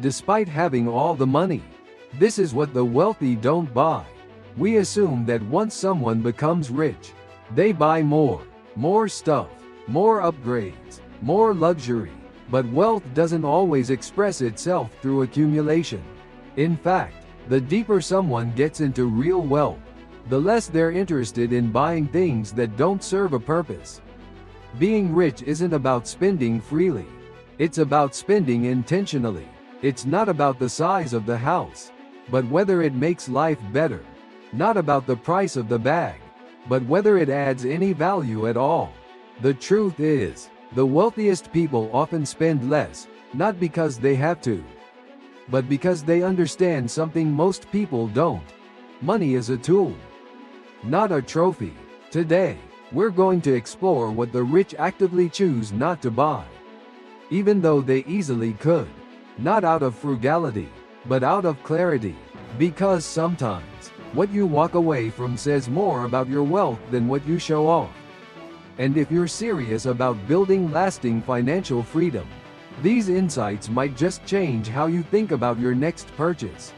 despite having all the money. This is what the wealthy don't buy. We assume that once someone becomes rich, they buy more stuff, more upgrades, more luxury. But wealth doesn't always express itself through accumulation. In fact, the deeper someone gets into real wealth, the less they're interested in buying things that don't serve a purpose. Being rich isn't about spending freely. It's about spending intentionally. It's not about the size of the house, but whether it makes life better. Not about the price of the bag, but whether it adds any value at all. The truth is, the wealthiest people often spend less, not because they have to, but because they understand something most people don't. Money is a tool, not a trophy. Today, we're going to explore what the rich actively choose not to buy, even though they easily could. Not out of frugality, but out of clarity. Because sometimes, what you walk away from says more about your wealth than what you show off. And if you're serious about building lasting financial freedom, these insights might just change how you think about your next purchase.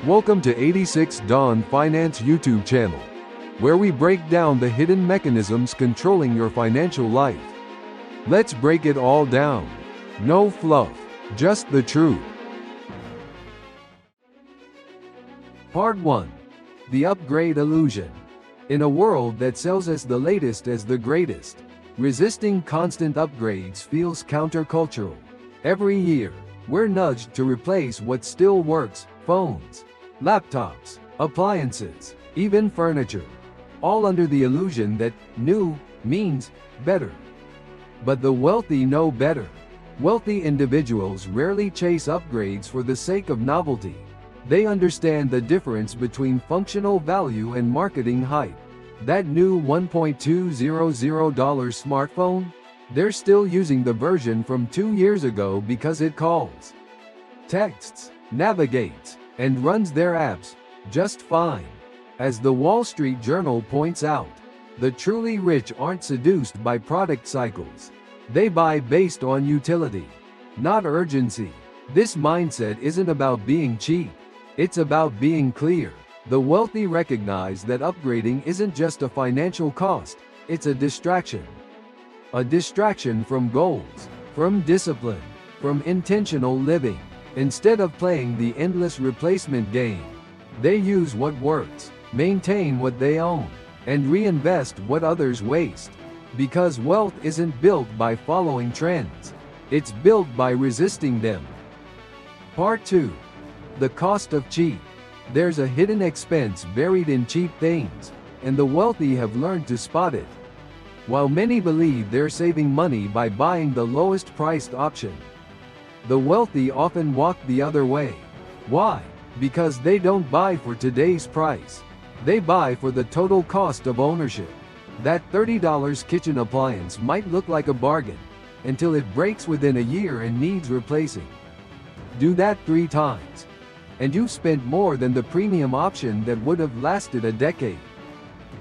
Welcome to 86 Dawn Finance YouTube channel, where we break down the hidden mechanisms controlling your financial life. Let's break it all down. No fluff, just the truth. Part 1. The Upgrade Illusion. In a world that sells us the latest as the greatest, resisting constant upgrades feels countercultural. Every year, we're nudged to replace what still works: phones, laptops, appliances, even furniture, all under the illusion that new means better. But the wealthy know better. Wealthy individuals rarely chase upgrades for the sake of novelty. They understand the difference between functional value and marketing hype. That new $1.200 smartphone? They're still using the version from 2 years ago because it calls, texts, navigates, and runs their apps just fine. As the Wall Street Journal points out, the truly rich aren't seduced by product cycles. They buy based on utility, not urgency. This mindset isn't about being cheap. It's about being clear. The wealthy recognize that upgrading isn't just a financial cost, it's a distraction. A distraction from goals, from discipline, from intentional living. Instead of playing the endless replacement game, they use what works, maintain what they own, and reinvest what others waste. Because wealth isn't built by following trends, it's built by resisting them. Part 2. The cost of cheap. There's a hidden expense buried in cheap things, and the wealthy have learned to spot it. While many believe they're saving money by buying the lowest priced option, the wealthy often walk the other way. Why? Because they don't buy for today's price. They buy for the total cost of ownership. That $30 kitchen appliance might look like a bargain, until it breaks within a year and needs replacing. Do that 3 times, and you've spent more than the premium option that would have lasted a decade.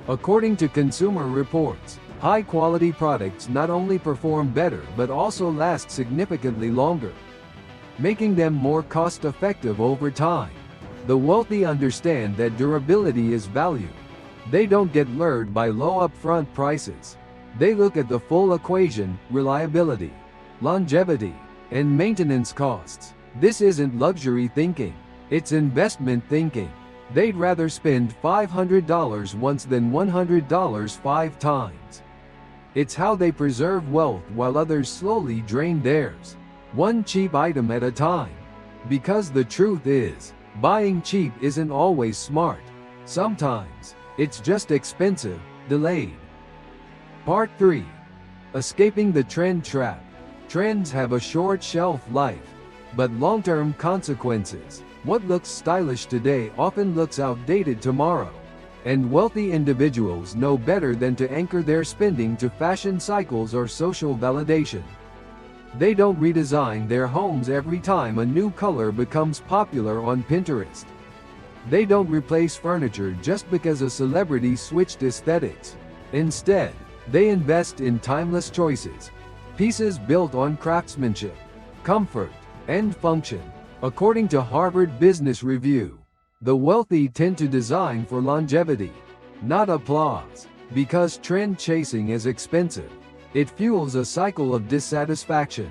According to Consumer Reports, high-quality products not only perform better but also last significantly longer, making them more cost-effective over time. The wealthy understand that durability is value. They don't get lured by low upfront prices. They look at the full equation: reliability, longevity, and maintenance costs. This isn't luxury thinking. It's investment thinking. They'd rather spend $500 once than $100 5 times. It's how they preserve wealth while others slowly drain theirs, one cheap item at a time. Because the truth is, buying cheap isn't always smart. Sometimes, it's just expensive, delayed. Part 3. Escaping the trend trap. Trends have a short shelf life, but long-term consequences. What looks stylish today often looks outdated tomorrow. And wealthy individuals know better than to anchor their spending to fashion cycles or social validation. They don't redesign their homes every time a new color becomes popular on Pinterest. They don't replace furniture just because a celebrity switched aesthetics. Instead, they invest in timeless choices, pieces built on craftsmanship, comfort, and function. According to Harvard Business Review, the wealthy tend to design for longevity, not applause. Because trend chasing is expensive, it fuels a cycle of dissatisfaction,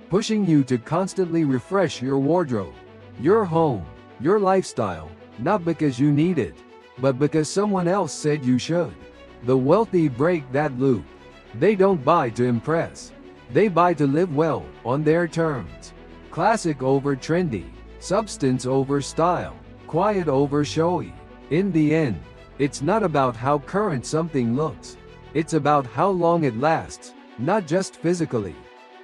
pushing you to constantly refresh your wardrobe, your home, your lifestyle, not because you need it, but because someone else said you should. The wealthy break that loop. They don't buy to impress. They buy to live well, on their terms. Classic over trendy, substance over style, quiet over showy. In the end, it's not about how current something looks. It's about how long it lasts, not just physically,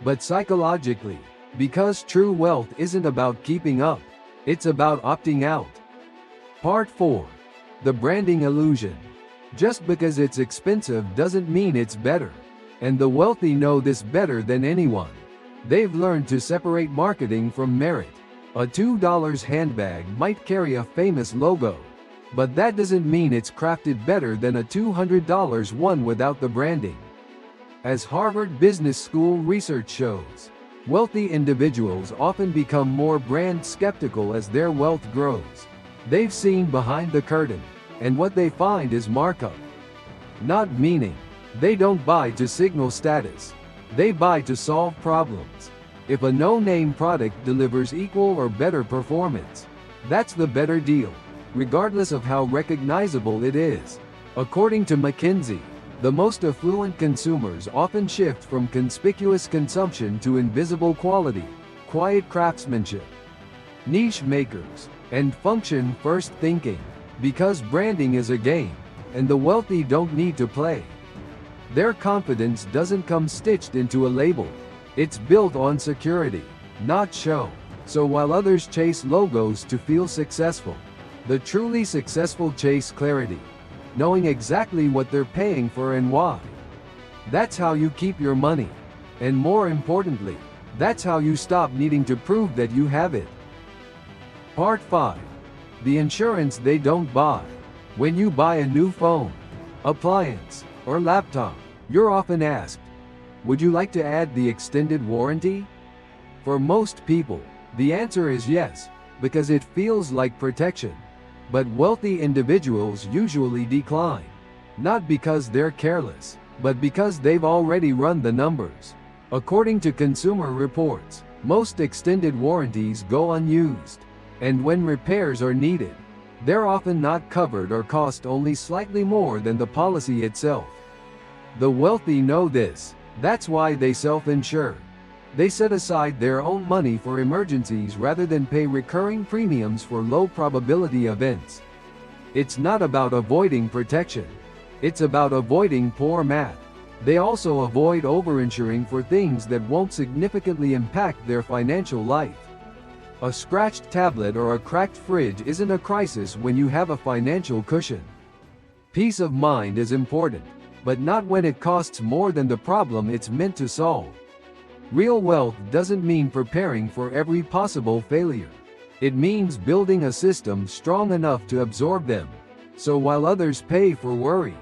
but psychologically. Because true wealth isn't about keeping up, it's about opting out. Part 4. The branding illusion. Just because it's expensive doesn't mean it's better. And the wealthy know this better than anyone. They've learned to separate marketing from merit. A $2 handbag might carry a famous logo, but that doesn't mean it's crafted better than a $200 one without the branding. As Harvard Business School research shows, wealthy individuals often become more brand skeptical as their wealth grows. They've seen behind the curtain, and what they find is markup, not meaning. They don't buy to signal status. They buy to solve problems. If a no-name product delivers equal or better performance, that's the better deal, regardless of how recognizable it is. According to McKinsey, the most affluent consumers often shift from conspicuous consumption to invisible quality, quiet craftsmanship, niche makers, and function-first thinking. Because branding is a game, and the wealthy don't need to play. Their confidence doesn't come stitched into a label. It's built on security, not show. So while others chase logos to feel successful, the truly successful chase clarity, knowing exactly what they're paying for and why. That's how you keep your money. And more importantly, that's how you stop needing to prove that you have it. Part 5. The insurance they don't buy. When you buy a new phone, appliance, or laptop, you're often asked, would you like to add the extended warranty? For most people, the answer is yes, because it feels like protection. But wealthy individuals usually decline, not because they're careless, but because they've already run the numbers. According to Consumer Reports, most extended warranties go unused. And when repairs are needed, they're often not covered or cost only slightly more than the policy itself. The wealthy know this. That's why they self-insure. They set aside their own money for emergencies rather than pay recurring premiums for low-probability events. It's not about avoiding protection. It's about avoiding poor math. They also avoid overinsuring for things that won't significantly impact their financial life. A scratched tablet or a cracked fridge isn't a crisis when you have a financial cushion. Peace of mind is important, but not when it costs more than the problem it's meant to solve. Real wealth doesn't mean preparing for every possible failure. It means building a system strong enough to absorb them. So while others pay for worry,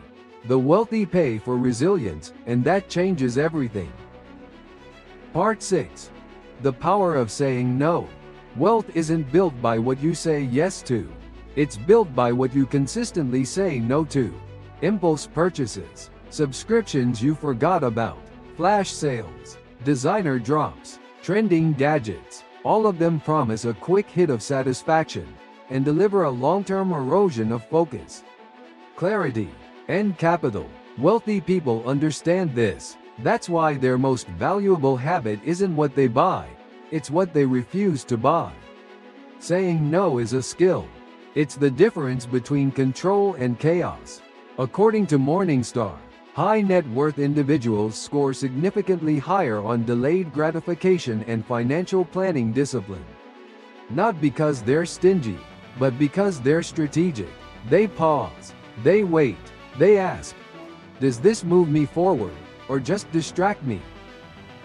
the wealthy pay for resilience, and that changes everything. Part 6. The power of saying no. Wealth isn't built by what you say yes to. It's built by what you consistently say no to. Impulse purchases, subscriptions you forgot about, flash sales, designer drops, trending gadgets, all of them promise a quick hit of satisfaction and deliver a long-term erosion of focus, clarity, and capital. Wealthy people understand this. That's why their most valuable habit isn't what they buy, it's what they refuse to buy. Saying no is a skill. It's the difference between control and chaos. According to Morningstar, high net worth individuals score significantly higher on delayed gratification and financial planning discipline. Not because they're stingy, but because they're strategic. They pause, they wait, they ask, does this move me forward, or just distract me?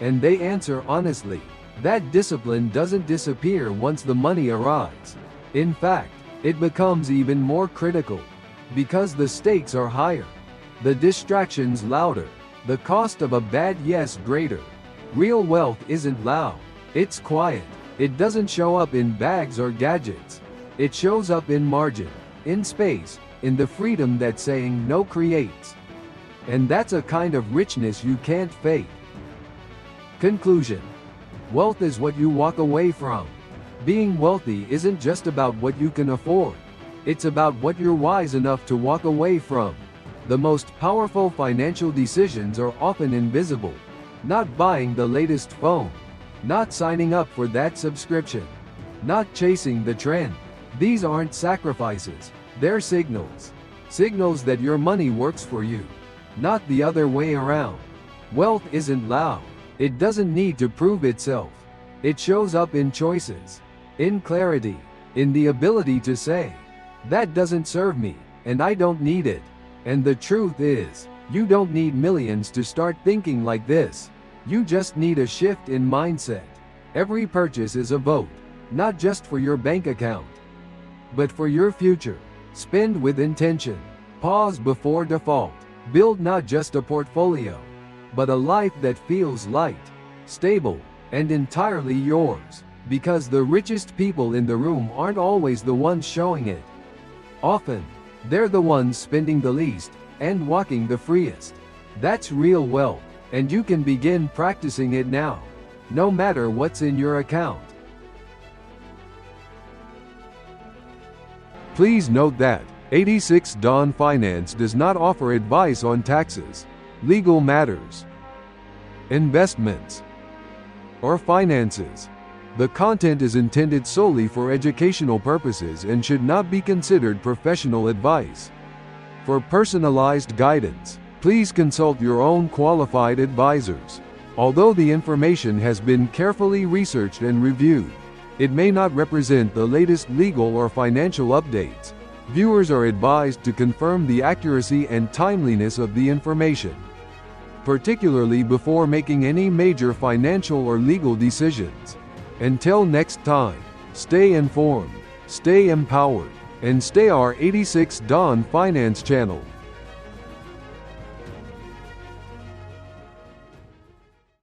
And they answer honestly. That discipline doesn't disappear once the money arrives. In fact, it becomes even more critical. Because the stakes are higher, the distractions louder, the cost of a bad yes greater. Real wealth isn't loud, it's quiet. It doesn't show up in bags or gadgets. It shows up in margin, in space, in the freedom that saying no creates. And that's a kind of richness you can't fake. Conclusion. Wealth is what you walk away from. Being wealthy isn't just about what you can afford. It's about what you're wise enough to walk away from. The most powerful financial decisions are often invisible. Not buying the latest phone. Not signing up for that subscription. Not chasing the trend. These aren't sacrifices. They're signals. Signals that your money works for you. Not the other way around. Wealth isn't loud. It doesn't need to prove itself. It shows up in choices. In clarity. In the ability to say, that doesn't serve me, and I don't need it. And the truth is, you don't need millions to start thinking like this. You just need a shift in mindset. Every purchase is a vote, not just for your bank account, but for your future. Spend with intention. Pause before default. Build not just a portfolio, but a life that feels light, stable, and entirely yours. Because the richest people in the room aren't always the ones showing it. Often, they're the ones spending the least and walking the freest. That's real wealth. And you can begin practicing it now, no matter what's in your account. Please note that 86 Dawn Finance does not offer advice on taxes, legal matters, investments, or finances. The content is intended solely for educational purposes and should not be considered professional advice. For personalized guidance, please consult your own qualified advisors. Although the information has been carefully researched and reviewed, it may not represent the latest legal or financial updates. Viewers are advised to confirm the accuracy and timeliness of the information, particularly before making any major financial or legal decisions. Until next time, stay informed, stay empowered, and stay our 86 Dawn Finance channel.